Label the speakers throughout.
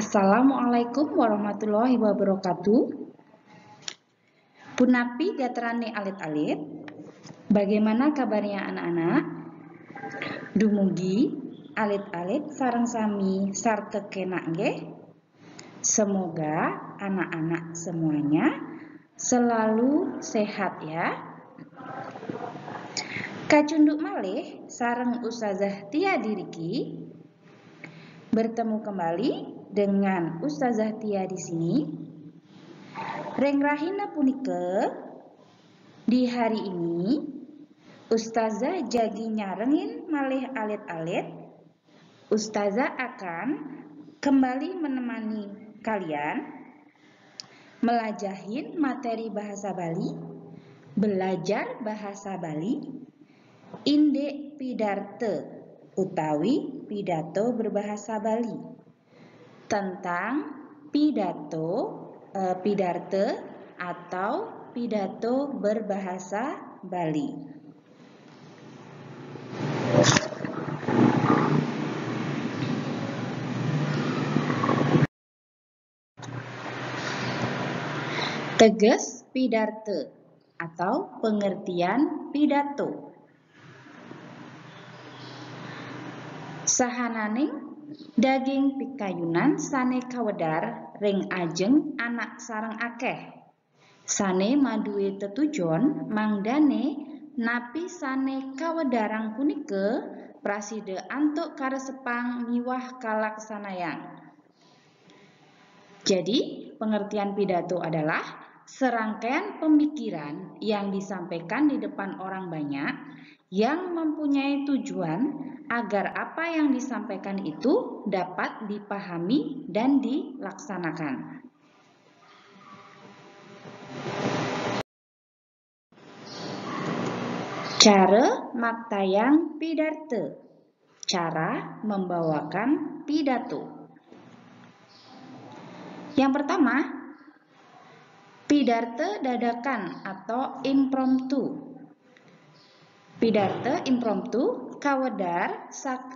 Speaker 1: Assalamualaikum warahmatullahi wabarakatuh. Punapi gaterane alit-alit. Bagaimana kabarnya anak-anak? Dumugi alit-alit sareng sami sarta kena nggih. Semoga anak-anak semuanya selalu sehat ya. Kacunduk malih sareng Ustazah Tia Diriki. Bertemu kembali dengan Ustazah Tia di sini. Reng rahina punike di hari ini Ustazah jagi nyarengin malih alit-alit. Ustazah akan kembali menemani kalian melajahin materi bahasa Bali, belajar bahasa Bali, indek pidarte utawi pidato berbahasa Bali, tentang pidarte atau pidato berbahasa Bali. Teges pidarte atau pengertian pidato. Sahananing daging pikayunan sane kawedar ring ajeng anak sareng akeh. Sane maduwe tetujon mangdane napi sane kawedarang punike praside antuk karesepang miwah kalaksanayang. Jadi, pengertian pidato adalah serangkaian pemikiran yang disampaikan di depan orang banyak yang mempunyai tujuan agar apa yang disampaikan itu dapat dipahami dan dilaksanakan. Cara maktayang pidarte, cara membawakan pidato. Yang pertama, pidarte dadakan atau impromptu. Pidarte impromptu kawedar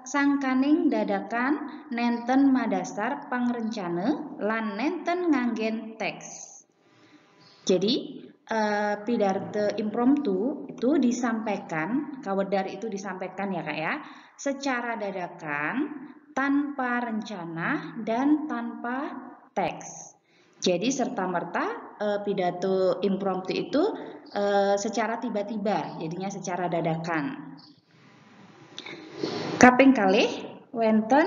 Speaker 1: sangkaning dadakan nenten madasar pangrencana lan nenten nganggen teks. Jadi pidarte impromptu itu disampaikan, kawedar itu disampaikan ya Kak ya, secara dadakan, tanpa rencana dan tanpa teks. Jadi serta-merta pidato impromptu itu secara tiba-tiba, jadinya secara dadakan. Kaping kalih wonten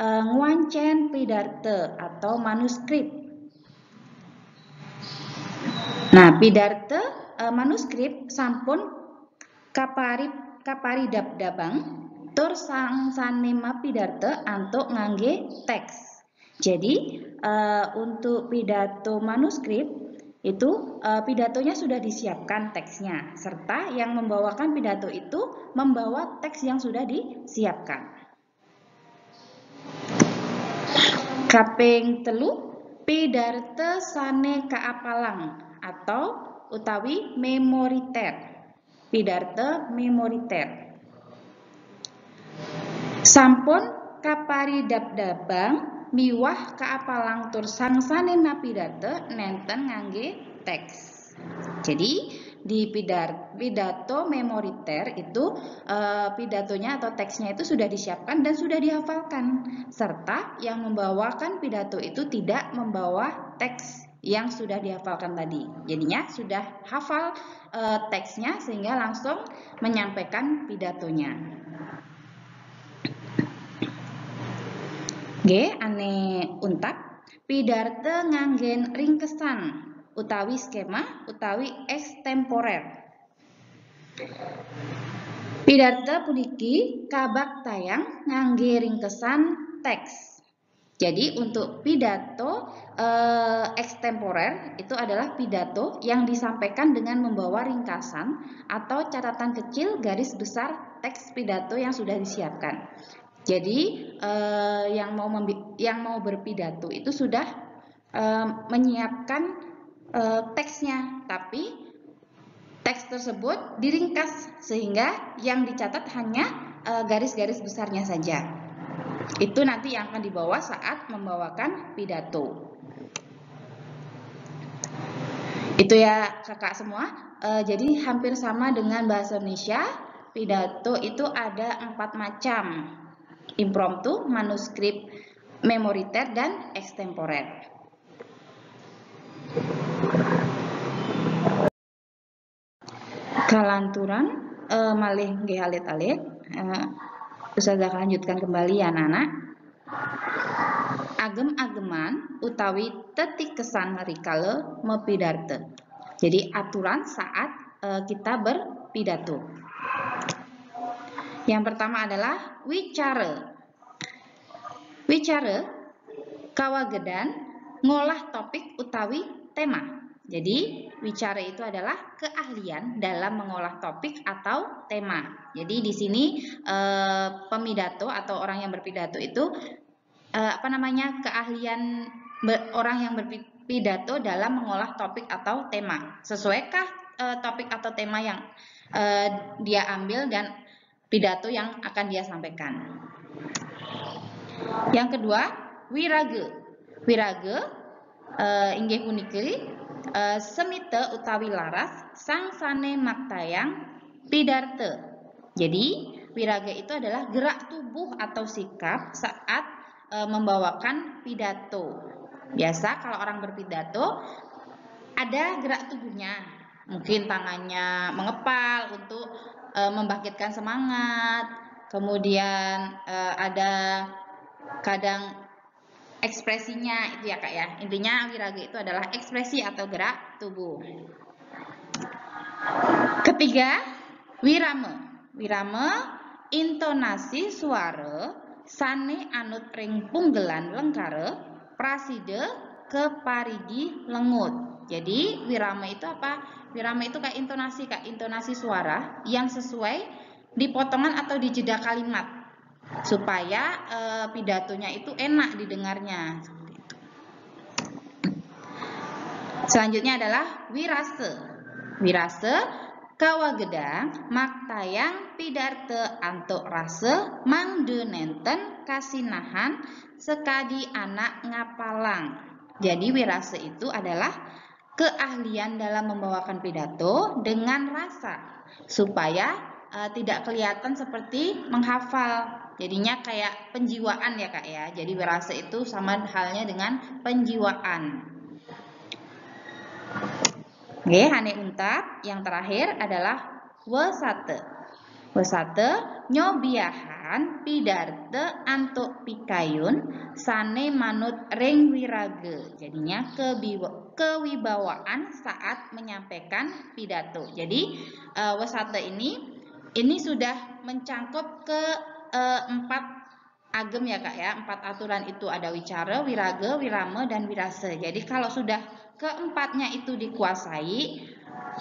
Speaker 1: nguancen pidarte atau manuskrip. Nah, pidarte manuskrip sampun kaparidap-dabang tur sangsane pidarte antuk ngangge teks. Jadi untuk pidato manuskrip itu pidatonya sudah disiapkan teksnya, serta yang membawakan pidato itu membawa teks yang sudah disiapkan. Kaping telu, pidarte sane kaapalang atau utawi memoriter. Pidarte memoriter. Sampun kaparidap-dabang miwah kaapalang tur sangsane pidate nenten ngangge teks. Jadi di pidato memoriter itu pidatonya atau teksnya itu sudah disiapkan dan sudah dihafalkan, serta yang membawakan pidato itu tidak membawa teks yang sudah dihafalkan tadi. Jadinya sudah hafal teksnya sehingga langsung menyampaikan pidatonya. G ane untap pidarte nganggen ringkesan utawi skema utawi ekstemporer. Pidarte puniki kabaktayang ngangge ringkesan teks. Jadi untuk pidato ekstemporer itu adalah pidato yang disampaikan dengan membawa ringkasan atau catatan kecil garis besar teks pidato yang sudah disiapkan. Jadi yang mau berpidato itu sudah menyiapkan teksnya, tapi teks tersebut diringkas sehingga yang dicatat hanya garis-garis besarnya saja. Itu nanti yang akan dibawa saat membawakan pidato. Itu ya kakak semua. Jadi hampir sama dengan bahasa Indonesia. Pidato itu ada 4 macam. Impromptu, manuskrip, memoriter, dan extemporer. Kalanturan malih nggih alit-alit. Ustazah lanjutkan kembali ya anak-anak. Agem-ageman utawi tetikesan rikala mepidarte. Jadi aturan saat kita berpidato. Yang pertama adalah wicara. Wicara kawagedan ngolah topik utawi tema. Jadi wicara itu adalah keahlian dalam mengolah topik atau tema. Jadi di sini pemidato atau orang yang berpidato itu keahlian orang yang berpidato dalam mengolah topik atau tema. Sesuaikah topik atau tema yang dia ambil dan pidato yang akan dia sampaikan. Yang kedua, wirage. Wirage inggih punika semite utawi laras sangsane maktayang pidarte. Jadi wirage itu adalah gerak tubuh atau sikap saat membawakan pidato. Biasa kalau orang berpidato ada gerak tubuhnya. Mungkin tangannya mengepal untuk membangkitkan semangat. Kemudian ada kadang ekspresinya itu ya kak ya. Intinya wirage itu adalah ekspresi atau gerak tubuh. Ketiga, wirame. Wirame intonasi suara sane anut ring punggelan lengkare praside keparigi lengut. Jadi wirame itu apa? Wirame itu kayak intonasi suara yang sesuai di potongan atau di jeda kalimat supaya pidatonya itu enak didengarnya. Selanjutnya adalah wirase. Wirase kawagedang maktayang pidarte antuk rase mangde nenten kasinahan sekadi anak ngapalang. Jadi wirase itu adalah keahlian dalam membawakan pidato dengan rasa supaya tidak kelihatan seperti menghafal. Jadinya kayak penjiwaan ya kak ya. Jadi wirase itu sama halnya dengan penjiwaan. Oke, hane untap. Yang terakhir adalah wesate. Wesate nyobiahan pidarte antuk pikayun sane manut ring wirage. Jadinya kewibawaan saat menyampaikan pidato. Jadi wesate ini sudah mencangkup ke 4 agem ya kak ya. 4 aturan itu ada wicara, wirage, wirame, dan wirase. Jadi kalau sudah keempatnya itu dikuasai,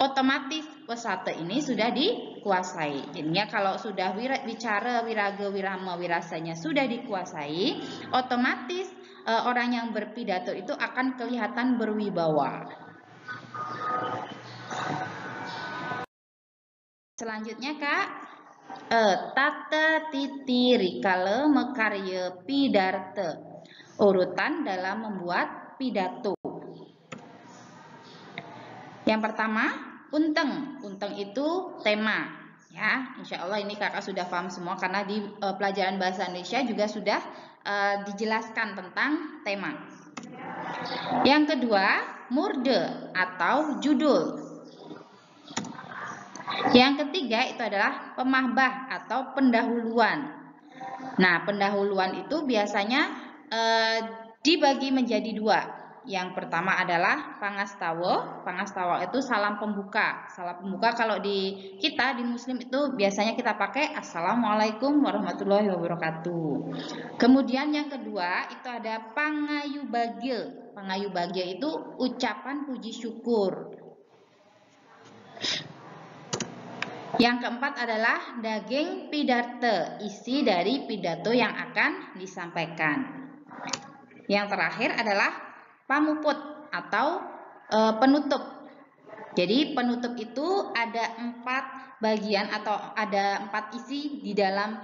Speaker 1: otomatis wesate ini sudah dikuasai. Jadinya kalau sudah wicara, wirage, wirame, wirasanya sudah dikuasai, otomatis orang yang berpidato itu akan kelihatan berwibawa. Selanjutnya kak, tata titi rikale mekarya pidarte. Urutan dalam membuat pidato. Yang pertama, unteng. Unteng itu tema. Ya, insya Allah ini kakak sudah paham semua karena di pelajaran bahasa Indonesia juga sudah dijelaskan tentang tema. Yang kedua, murde atau judul. Yang ketiga itu adalah pemahbah atau pendahuluan. Nah, pendahuluan itu biasanya dibagi menjadi 2. Yang pertama adalah pangastawa. Pangastawa itu salam pembuka. Salam pembuka kalau di kita di Muslim itu biasanya kita pakai Assalamualaikum warahmatullahi wabarakatuh. Kemudian yang kedua itu ada pangayubagya. Pangayubagya itu ucapan puji syukur. Yang keempat adalah daging pidarte, isi dari pidato yang akan disampaikan. Yang terakhir adalah pamuput atau penutup. Jadi penutup itu ada 4 bagian atau ada 4 isi di dalam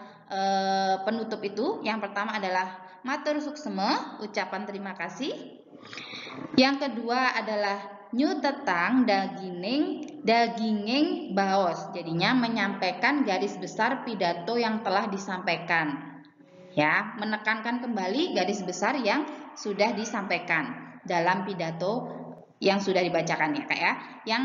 Speaker 1: penutup itu. Yang pertama adalah matur sukseme, ucapan terima kasih. Yang kedua adalah nyutetang daginging baos. Jadinya menyampaikan garis besar pidato yang telah disampaikan. Ya, menekankan kembali garis besar yang sudah disampaikan dalam pidato yang sudah dibacakan ya Kak ya. Yang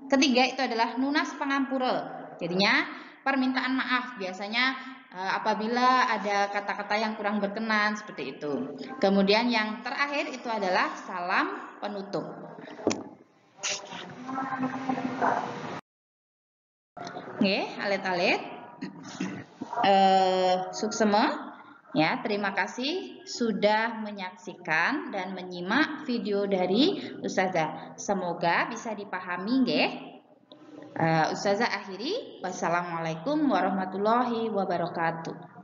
Speaker 1: ketiga itu adalah nunas pangampura. Jadinya permintaan maaf biasanya apabila ada kata-kata yang kurang berkenan seperti itu. Kemudian yang terakhir itu adalah salam penutup. Oke, alit-alit. Suksema. Ya, terima kasih sudah menyaksikan dan menyimak video dari Ustazah. Semoga bisa dipahami, nggih. Ustazah akhiri. Wassalamualaikum warahmatullahi wabarakatuh.